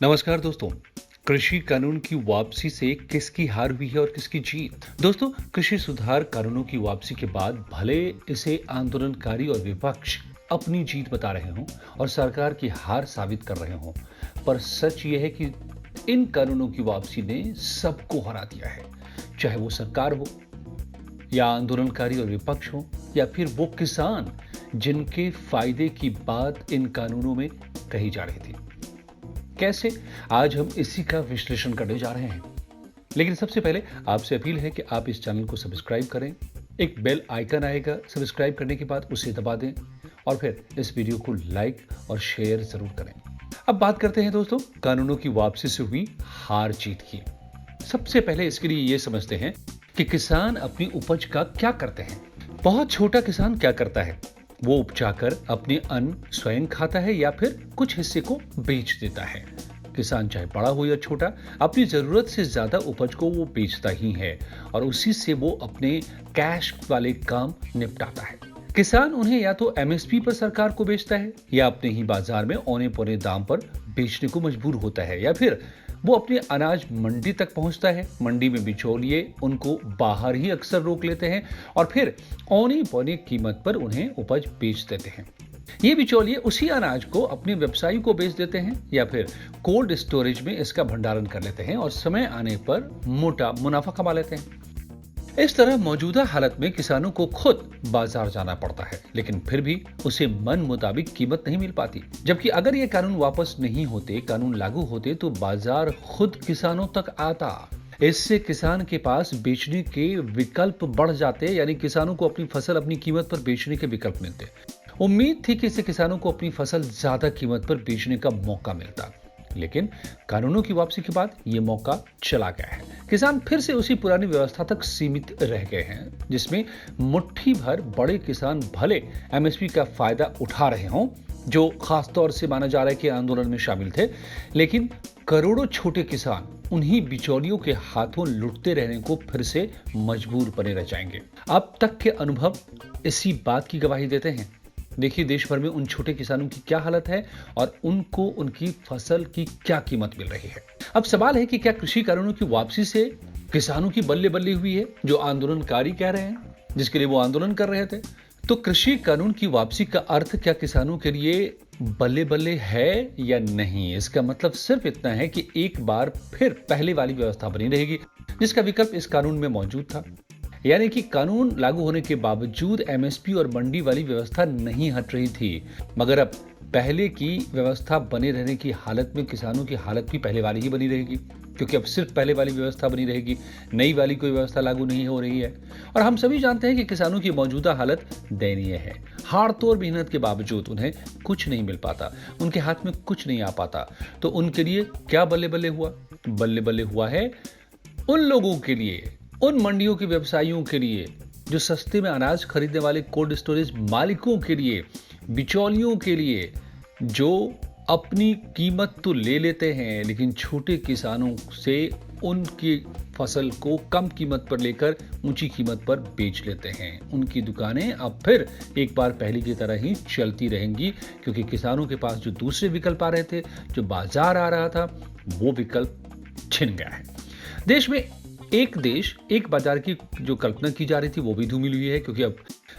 नमस्कार दोस्तों। कृषि कानून की वापसी से किसकी हार हुई है और किसकी जीत? दोस्तों, कृषि सुधार कानूनों की वापसी के बाद भले इसे आंदोलनकारी और विपक्ष अपनी जीत बता रहे हों और सरकार की हार साबित कर रहे हों, पर सच यह है कि इन कानूनों की वापसी ने सबको हरा दिया है। चाहे वो सरकार हो या आंदोलनकारी और विपक्ष हो या फिर वो किसान जिनके फायदे की बात इन कानूनों में कही जा रही थी। कैसे? आज हम इसी का विश्लेषण करने जा रहे हैं। लेकिन सबसे पहले आपसे अपील है कि आप इस चैनल को सब्सक्राइब करें। एक बेल आइकन आएगा, सब्सक्राइब करने के बाद उसे दबा दें और फिर इस वीडियो को लाइक और शेयर जरूर करें। अब बात करते हैं दोस्तों कानूनों की वापसी से हुई हार जीत की। सबसे पहले इसके लिए ये समझते हैं कि किसान अपनी उपज का क्या करते हैं। बहुत छोटा किसान क्या करता है? वो उपजाकर अपने अन्न स्वयं खाता है या फिर कुछ हिस्से को बेच देता है। किसान चाहे बड़ा हो या छोटा, अपनी जरूरत से ज्यादा उपज को वो बेचता ही है और उसी से वो अपने कैश वाले काम निपटाता है। किसान उन्हें या तो एमएसपी पर सरकार को बेचता है या अपने ही बाजार में औने पौने दाम पर बेचने को मजबूर होता है, या फिर वो अपने अनाज मंडी तक पहुंचता है। मंडी में बिचौलिए उनको बाहर ही अक्सर रोक लेते हैं और फिर औने पौने कीमत पर उन्हें उपज बेच देते हैं। ये बिचौलिए उसी अनाज को अपने व्यवसायी को बेच देते हैं या फिर कोल्ड स्टोरेज में इसका भंडारण कर लेते हैं और समय आने पर मोटा मुनाफा कमा लेते हैं। इस तरह मौजूदा हालत में किसानों को खुद बाजार जाना पड़ता है, लेकिन फिर भी उसे मन मुताबिक कीमत नहीं मिल पाती। जबकि अगर ये कानून वापस नहीं होते, कानून लागू होते, तो बाजार खुद किसानों तक आता। इससे किसान के पास बेचने के विकल्प बढ़ जाते, यानी किसानों को अपनी फसल अपनी कीमत पर बेचने के विकल्प मिलते। उम्मीद थी कि इससे किसानों को अपनी फसल ज्यादा कीमत पर बेचने का मौका मिलता, लेकिन कानूनों की वापसी के बाद यह मौका चला गया है। किसान फिर से उसी पुरानी व्यवस्था तक सीमित रह गए हैं, जिसमें मुट्ठी भर बड़े किसान भले एमएसपी का फायदा उठा रहे हों, जो खास तौर से माना जा रहा है कि आंदोलन में शामिल थे, लेकिन करोड़ों छोटे किसान उन्हीं बिचौलियों के हाथों लुटते रहने को फिर से मजबूर बने रह जाएंगे। अब तक के अनुभव इसी बात की गवाही देते हैं। देखिए देश भर में उन छोटे किसानों की क्या हालत है और उनको उनकी फसल की क्या कीमत मिल रही है। अब सवाल है कि क्या कृषि कानूनों की वापसी से किसानों की बल्ले बल्ले हुई है, जो आंदोलनकारी कह रहे हैं, जिसके लिए वो आंदोलन कर रहे थे? तो कृषि कानून की वापसी का अर्थ क्या किसानों के लिए बल्ले बल्ले है या नहीं? इसका मतलब सिर्फ इतना है कि एक बार फिर पहले वाली व्यवस्था बनी रहेगी, जिसका विकल्प इस कानून में मौजूद था। यानी कि कानून लागू होने के बावजूद एमएसपी और मंडी वाली व्यवस्था नहीं हट रही थी, मगर अब पहले की व्यवस्था बने रहने की हालत में किसानों की हालत भी पहले वाली ही बनी रहेगी, क्योंकि अब सिर्फ पहले वाली व्यवस्था बनी रहेगी, नई वाली कोई व्यवस्था लागू नहीं हो रही है। और हम सभी जानते हैं कि किसानों की मौजूदा हालत दयनीय है। हाड़-तोड़ मेहनत के बावजूद उन्हें कुछ नहीं मिल पाता, उनके हाथ में कुछ नहीं आ पाता। तो उनके लिए क्या बल्ले बल्ले हुआ? बल्ले बल्ले हुआ है उन लोगों के लिए, उन मंडियों के व्यवसायियों के लिए, जो सस्ते में अनाज खरीदने वाले कोल्ड स्टोरेज मालिकों के लिए, बिचौलियों के लिए, जो अपनी कीमत तो ले लेते हैं लेकिन छोटे किसानों से उनकी फसल को कम कीमत पर लेकर ऊंची कीमत पर बेच लेते हैं। उनकी दुकानें अब फिर एक बार पहले की तरह ही चलती रहेंगी, क्योंकि किसानों के पास जो दूसरे विकल्प आ रहे थे, जो बाजार आ रहा था, वो विकल्प छिन गया है। देश में एक देश एक बाजार की जो कल्पना की जा रही थी, वो भी धूमिल हुई है, क्योंकि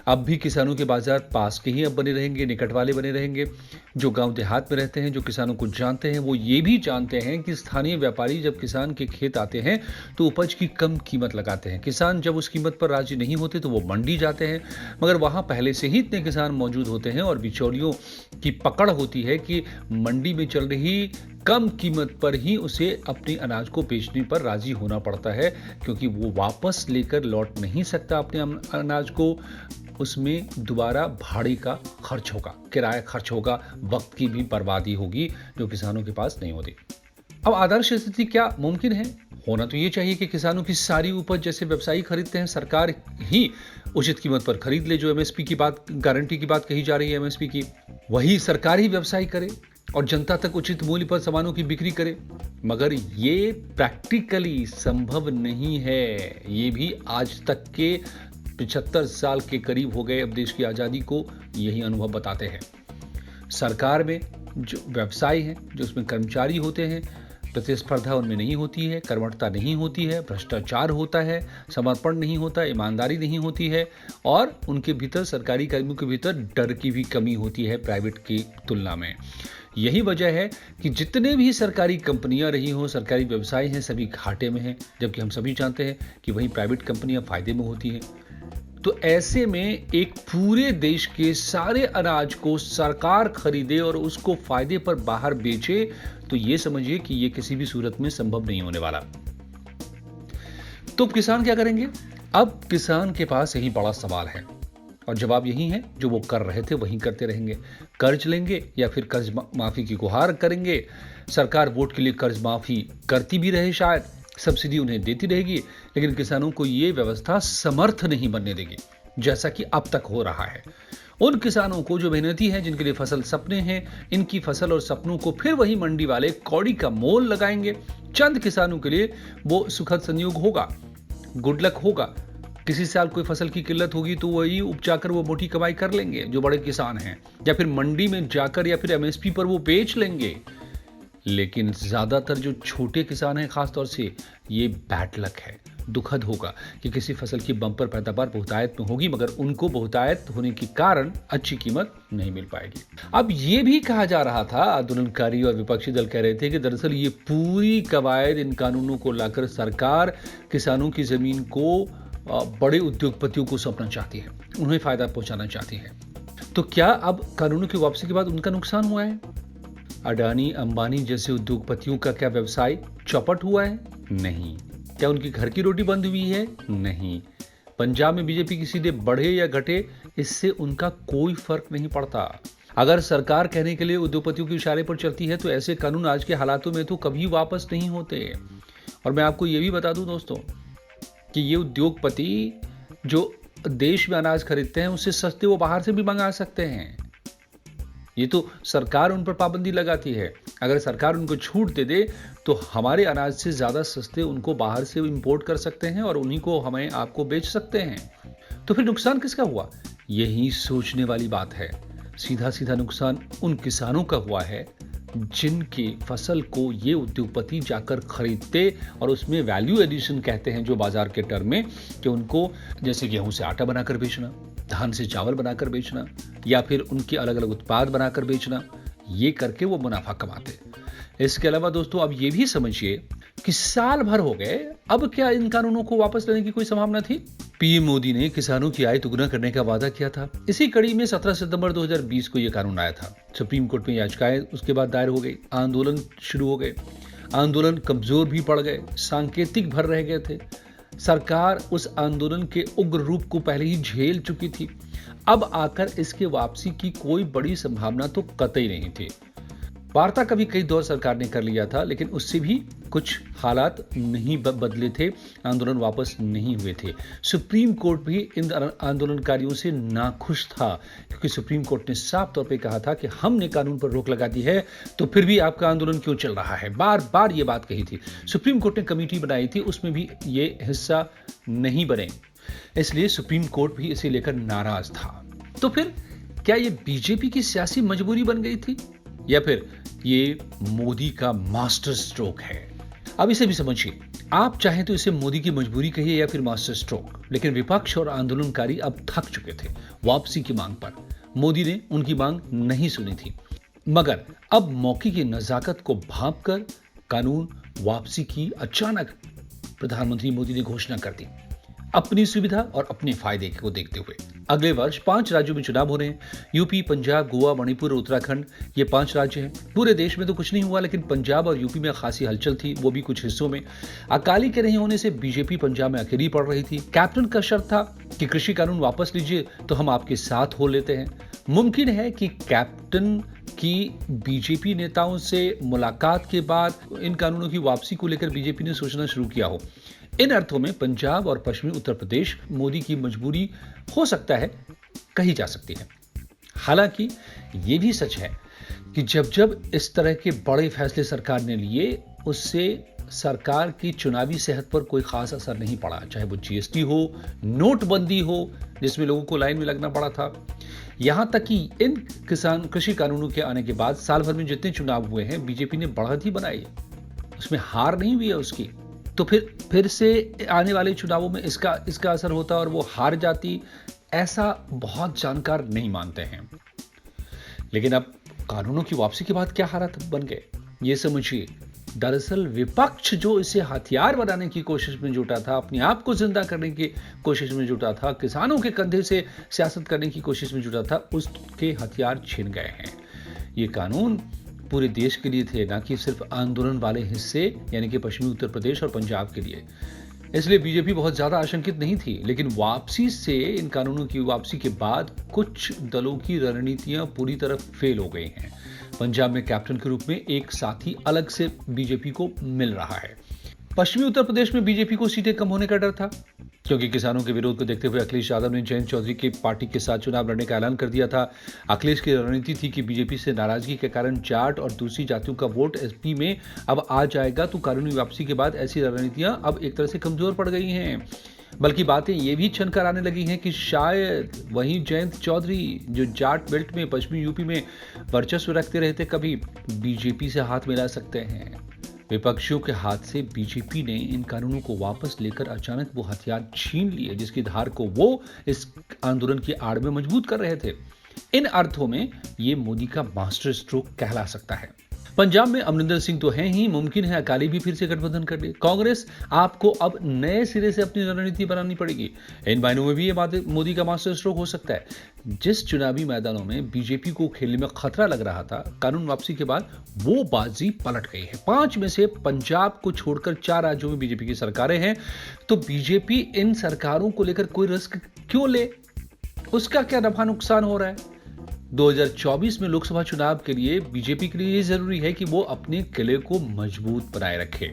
अब भी किसानों के बाजार पास के ही अब बने रहेंगे, निकट वाले बने रहेंगे। जो गांव देहात में रहते हैं, जो किसानों को जानते हैं, वो ये भी जानते हैं कि स्थानीय व्यापारी जब किसान के खेत आते हैं तो उपज की कम कीमत लगाते हैं। किसान जब उस कीमत पर राजी नहीं होते तो वो मंडी जाते हैं, मगर वहां पहले से ही इतने किसान मौजूद होते हैं और बिचौलियों की पकड़ होती है कि मंडी में चल रही कम कीमत पर ही उसे अपनी अनाज को बेचने पर राजी होना पड़ता है, क्योंकि वो वापस लेकर लौट नहीं सकता अपने अनाज को। उसमें दोबारा भाड़े का खर्च होगा, किराया खर्च होगा, वक्त की भी बर्बादी होगी, जो किसानों के पास नहीं होती। अब आदर्श स्थिति क्या मुमकिन है? होना तो ये चाहिए कि किसानों की सारी उपज जैसे व्यवसायी खरीदते हैं, सरकार ही उचित कीमत पर खरीद ले। जो एमएसपी की बात, गारंटी की बात कही जा रही है एमएसपी की, वही सरकार ही व्यवसाय करे और जनता तक उचित मूल्य पर सामानों की बिक्री करे। मगर ये प्रैक्टिकली संभव नहीं है। ये भी आज तक के 75 साल के करीब हो गए अब देश की आजादी को, यही अनुभव बताते हैं। सरकार में जो व्यवसाय है, जो उसमें कर्मचारी होते हैं, प्रतिस्पर्धा उनमें नहीं होती है, कर्मठता नहीं होती है, भ्रष्टाचार होता है, समर्पण नहीं होता, ईमानदारी नहीं होती है और उनके भीतर, सरकारी कर्मियों के भीतर डर की भी कमी होती है प्राइवेट की तुलना में। यही वजह है कि जितने भी सरकारी कंपनियां रही हों, सरकारी व्यवसाय हैं, सभी घाटे में हैं, जबकि हम सभी जानते हैं कि वहीं प्राइवेट कंपनियां फायदे में होती हैं। तो ऐसे में एक पूरे देश के सारे अनाज को सरकार खरीदे और उसको फायदे पर बाहर बेचे, तो ये समझिए कि ये किसी भी सूरत में संभव नहीं होने वाला। तो किसान क्या करेंगे? अब किसान के पास यही बड़ा सवाल है और जवाब यही है जो वो कर रहे थे वही करते रहेंगे। कर्ज लेंगे या फिर कर्ज माफी की गुहार करेंगे। सरकार वोट के लिए कर्ज माफी करती भी रहे, शायद सब्सिडी उन्हें देती रहेगी, लेकिन किसानों को ये व्यवस्था समर्थ नहीं बनने देगी, जैसा कि अब तक हो रहा है। उन किसानों को जो मेहनती हैं, जिनके लिए फसल सपने हैं, इनकी फसल और सपनों को फिर वही मंडी वाले कौड़ी का मोल लगाएंगे। चंद किसानों के लिए वो सुखद संयोग होगा, गुड लक होगा। किसी साल कोई फसल की किल्लत होगी तो वही उपजाकर वो मोटी कमाई कर लेंगे जो बड़े किसान हैं, या फिर मंडी में जाकर या फिर एमएसपी पर वो बेच लेंगे। लेकिन ज्यादातर जो छोटे किसान हैं, खासतौर से, ये बैड लक है, दुखद होगा कि किसी फसल की बंपर पैदावार बहुतायत में होगी, मगर उनको बहुतायत होने के कारण अच्छी कीमत नहीं मिल पाएगी। अब ये भी कहा जा रहा था, आंदोलनकारी और विपक्षी दल कह रहे थे कि दरअसल ये पूरी कवायद, इन कानूनों को लाकर सरकार किसानों की जमीन को बड़े उद्योगपतियों को सौंपना चाहती है, उन्हें फायदा पहुंचाना चाहती है। तो क्या अब कानूनों की वापसी के बाद उनका नुकसान हुआ है? अडानी, अंबानी जैसे उद्योगपतियों का क्या व्यवसाय चौपट हुआ है? नहीं। क्या उनकी घर की रोटी बंद हुई है? नहीं। पंजाब में बीजेपी की सीटें बढ़े या घटे, इससे उनका कोई फर्क नहीं पड़ता। अगर सरकार कहने के लिए उद्योगपतियों के इशारे पर चलती है तो ऐसे कानून आज के हालातों में तो कभी वापस नहीं होते। और मैं आपको यह भी बता दूं दोस्तों कि ये उद्योगपति जो देश में अनाज खरीदते हैं, उससे सस्ते वो बाहर से भी मंगा सकते हैं। ये तो सरकार उन पर पाबंदी लगाती है। अगर सरकार उनको छूट दे दे तो हमारे अनाज से ज्यादा सस्ते उनको बाहर से इंपोर्ट कर सकते हैं और उन्हीं को हमें आपको बेच सकते हैं। तो फिर नुकसान किसका हुआ? यही सोचने वाली बात है। सीधा सीधा नुकसान उन किसानों का हुआ है जिनकी फसल को ये उद्योगपति जाकर खरीदते और उसमें वैल्यू एडिशन कहते हैं जो बाजार के टर्म में, कि उनको जैसे गेहूं से आटा बनाकर बेचना, धान से चावल बनाकर बेचना या फिर उनके अलग अलग उत्पाद बनाकर बेचना, ये करके वो मुनाफा कमाते। इसके अलावा दोस्तों अब ये भी समझिए कि साल भर हो गए, अब क्या इन कानूनों को वापस लेने की कोई संभावना थी? पीएम मोदी ने किसानों की आय दुगना करने का वादा किया था। इसी कड़ी में 17 सितंबर 2020 को यह कानून आया था। सुप्रीम कोर्ट में याचिकाएं उसके बाद दायर हो गई, आंदोलन शुरू हो गए, आंदोलन कमजोर भी पड़ गए, सांकेतिक भर रह गए थे। सरकार उस आंदोलन के उग्र रूप को पहले ही झेल चुकी थी। अब आकर इसके वापसी की कोई बड़ी संभावना तो कतई नहीं थी। वार्ता का भी कई दौर सरकार ने कर लिया था, लेकिन उससे भी कुछ हालात नहीं बदले थे, आंदोलन वापस नहीं हुए थे। सुप्रीम कोर्ट भी इन आंदोलनकारियों से नाखुश था, क्योंकि सुप्रीम कोर्ट ने साफ तौर पे कहा था कि हमने कानून पर रोक लगा दी है तो फिर भी आपका आंदोलन क्यों चल रहा है। बार बार ये बात कही थी। सुप्रीम कोर्ट ने कमेटी बनाई थी, उसमें भी ये हिस्सा नहीं बने, इसलिए सुप्रीम कोर्ट भी इसे लेकर नाराज था। तो फिर क्या ये बीजेपी की सियासी मजबूरी बन गई थी या फिर ये मोदी का मास्टर स्ट्रोक है? अब इसे भी समझिए। आप चाहें तो इसे मोदी की मजबूरी कहिए या फिर मास्टर स्ट्रोक, लेकिन विपक्ष और आंदोलनकारी अब थक चुके थे वापसी की मांग पर। मोदी ने उनकी मांग नहीं सुनी थी, मगर अब मौके की नजाकत को भांपकर कानून वापसी की अचानक प्रधानमंत्री मोदी ने घोषणा कर दी, अपनी सुविधा और अपने फायदे को देखते हुए। अगले वर्ष 5 राज्यों में चुनाव हो रहे हैं, यूपी, पंजाब, गोवा, मणिपुर और उत्तराखंड, ये 5 राज्य हैं। पूरे देश में तो कुछ नहीं हुआ, लेकिन पंजाब और यूपी में खासी हलचल थी, वो भी कुछ हिस्सों में। अकाली के नहीं होने से बीजेपी पंजाब में अकेली पड़ रही थी। कैप्टन का शर्त था कि कृषि कानून वापस लीजिए तो हम आपके साथ हो लेते हैं। मुमकिन है कि कैप्टन की बीजेपी नेताओं से मुलाकात के बाद इन कानूनों की वापसी को लेकर बीजेपी ने सोचना शुरू किया हो। इन अर्थों में पंजाब और पश्चिमी उत्तर प्रदेश मोदी की मजबूरी हो सकता है, कही जा सकती है। हालांकि यह भी सच है कि जब जब इस तरह के बड़े फैसले सरकार ने लिए, उससे सरकार की चुनावी सेहत पर कोई खास असर नहीं पड़ा, चाहे वो जीएसटी हो, नोटबंदी हो जिसमें लोगों को लाइन में लगना पड़ा था, यहां तक कि इन कृषि कानूनों के आने के बाद साल भर में जितने चुनाव हुए हैं, बीजेपी ने बढ़त ही बनाई है, उसमें हार नहीं हुई है उसकी। तो फिर से आने वाले चुनावों में इसका असर होता और वो हार जाती, ऐसा बहुत जानकार नहीं मानते हैं। लेकिन अब कानूनों की वापसी के बाद क्या हालात बन गए, ये समझिए। दरअसल विपक्ष जो इसे हथियार बनाने की कोशिश में जुटा था, अपने आप को जिंदा करने की कोशिश में जुटा था, किसानों के कंधे से सियासत करने की कोशिश में जुटा था, उसके हथियार छिन गए हैं। ये कानून पूरे देश के लिए थे, ना कि सिर्फ आंदोलन वाले हिस्से यानी कि पश्चिमी उत्तर प्रदेश और पंजाब के लिए। इसलिए बीजेपी बहुत ज्यादा आशंकित नहीं थी। लेकिन वापसी से, इन कानूनों की वापसी के बाद कुछ दलों की रणनीतियां पूरी तरह फेल हो गई हैं। पंजाब में कैप्टन के रूप में एक साथी अलग से बीजेपी को मिल रहा है। पश्चिमी उत्तर प्रदेश में बीजेपी को सीटें कम होने का डर था, क्योंकि किसानों के विरोध को देखते हुए अखिलेश यादव ने जयंत चौधरी की पार्टी के साथ चुनाव लड़ने का ऐलान कर दिया था। अखिलेश की रणनीति थी कि बीजेपी से नाराजगी के कारण जाट और दूसरी जातियों का वोट एसपी में अब आ जाएगा, तो कानूनी वापसी के बाद ऐसी रणनीतियां अब एक तरह से कमजोर पड़ गई हैं। बल्कि बातें ये भी छनकर आने लगी हैं कि शायद वहीं जयंत चौधरी, जो जाट बेल्ट में पश्चिमी यूपी में वर्चस्व रखते रहते, कभी बीजेपी से हाथ मिला सकते हैं। विपक्षियों के हाथ से बीजेपी ने इन कानूनों को वापस लेकर अचानक वो हथियार छीन लिए जिसकी धार को वो इस आंदोलन की आड़ में मजबूत कर रहे थे। इन अर्थों में ये मोदी का मास्टर स्ट्रोक कहला सकता है। पंजाब में अमरिंदर सिंह तो हैं ही, मुमकिन है अकाली भी फिर से गठबंधन कर ले। कांग्रेस आपको अब नए सिरे से अपनी रणनीति बनानी पड़ेगी। इन मायनों में भी ये मोदी का मास्टर स्ट्रोक हो सकता है। जिस चुनावी मैदानों में बीजेपी को खेलने में खतरा लग रहा था, कानून वापसी के बाद वो बाजी पलट गई है। 5 में से पंजाब को छोड़कर 4 राज्यों में बीजेपी की सरकारें हैं। तो बीजेपी इन सरकारों को लेकर कोई रिस्क क्यों ले? उसका क्या नफा नुकसान हो रहा है? 2024 में लोकसभा चुनाव के लिए बीजेपी के लिए यह जरूरी है कि वो अपने किले को मजबूत बनाए रखे।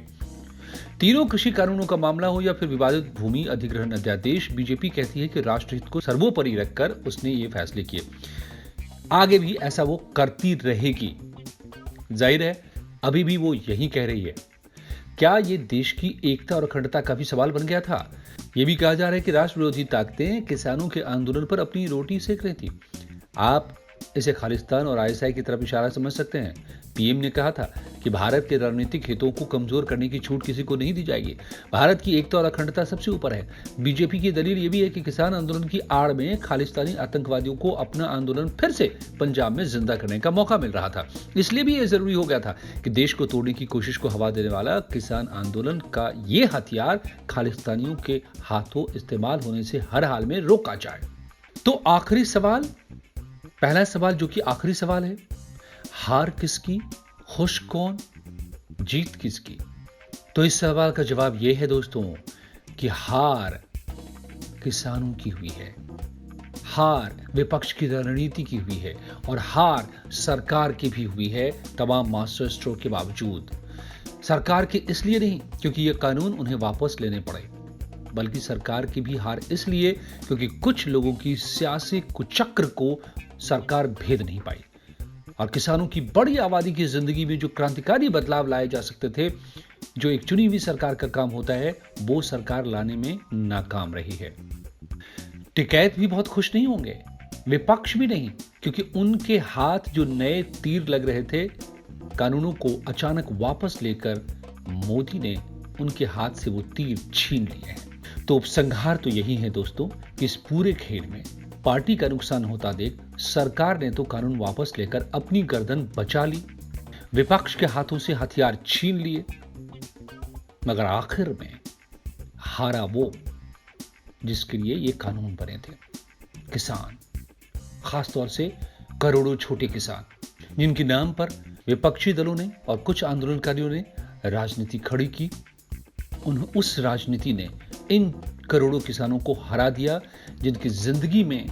तीनों कृषि कानूनों का मामला हो या फिर विवादित भूमि अधिग्रहण अध्यादेश, बीजेपी कहती है कि राष्ट्रहित को सर्वोपरि रखकर उसने ये फैसले किए। आगे भी ऐसा वो करती रहेगी। जाहिर है अभी भी वो यही कह रही है। क्या ये देश की एकता और अखंडता का भी सवाल बन गया था? यह भी कहा जा रहा है कि राष्ट्र विरोधी ताकतें किसानों के आंदोलन पर अपनी रोटी सेक रही थी। आप इसे खालिस्तान और आईएसआई की तरफ इशारा समझ सकते हैं। पीएम ने कहा था कि भारत के रणनीतिक हितों को कमजोर करने की छूट किसी को नहीं दी जाएगी। भारत की एकता और अखंडता सबसे ऊपर है। बीजेपी की दलील यह भी है कि किसान आंदोलन की आड़ में खालिस्तानी आतंकवादियों को अपना आंदोलन फिर से पंजाब में जिंदा करने का मौका मिल रहा था। इसलिए भी यह जरूरी हो गया था कि देश को तोड़ने की कोशिश को हवा देने वाला किसान आंदोलन का यह हथियार खालिस्तानियों के हाथों इस्तेमाल होने से हर हाल में रोका जाए। तो आखिरी सवाल, पहला सवाल जो कि आखिरी सवाल है, हार किसकी, खुश कौन, जीत किसकी? तो इस सवाल का जवाब यह है दोस्तों कि हार किसानों की हुई है, हार विपक्ष की रणनीति की हुई है और हार सरकार की भी हुई है। तमाम मास्टर स्ट्रोक के बावजूद सरकार के इसलिए नहीं क्योंकि यह कानून उन्हें वापस लेने पड़े, बल्कि सरकार की भी हार इसलिए क्योंकि कुछ लोगों की सियासी कुचक्र को सरकार भेद नहीं पाई और किसानों की बड़ी आबादी की जिंदगी में जो क्रांतिकारी बदलाव लाए जा सकते थे, जो एक चुनी हुई सरकार का काम होता है, वो सरकार लाने में नाकाम रही है। टिकैत भी बहुत खुश नहीं होंगे, विपक्ष भी नहीं, क्योंकि उनके हाथ जो नए तीर लग रहे थे, कानूनों को अचानक वापस लेकर मोदी ने उनके हाथ से वो तीर छीन लिए हैं। तो उपसंहार तो यही है दोस्तों कि इस पूरे खेल में पार्टी का नुकसान होता देख सरकार ने तो कानून वापस लेकर अपनी गर्दन बचा ली, विपक्ष के हाथों से हथियार छीन लिए, मगर आखिर में हारा वो जिसके लिए ये कानून बने थे। किसान, खासतौर से करोड़ों छोटे किसान, जिनके नाम पर विपक्षी दलों ने और कुछ आंदोलनकारियों ने राजनीति खड़ी की। उस राजनीति ने इन करोड़ों किसानों को हरा दिया, जिनकी जिंदगी में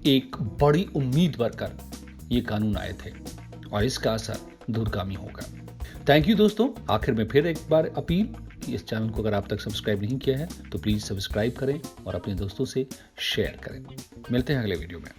एक बड़ी उम्मीद भरकर ये कानून आए थे, और इसका असर दूरगामी होगा। थैंक यू दोस्तों। आखिर में फिर एक बार अपील कि इस चैनल को अगर आप तक सब्सक्राइब नहीं किया है तो प्लीज सब्सक्राइब करें और अपने दोस्तों से शेयर करें। मिलते हैं अगले वीडियो में।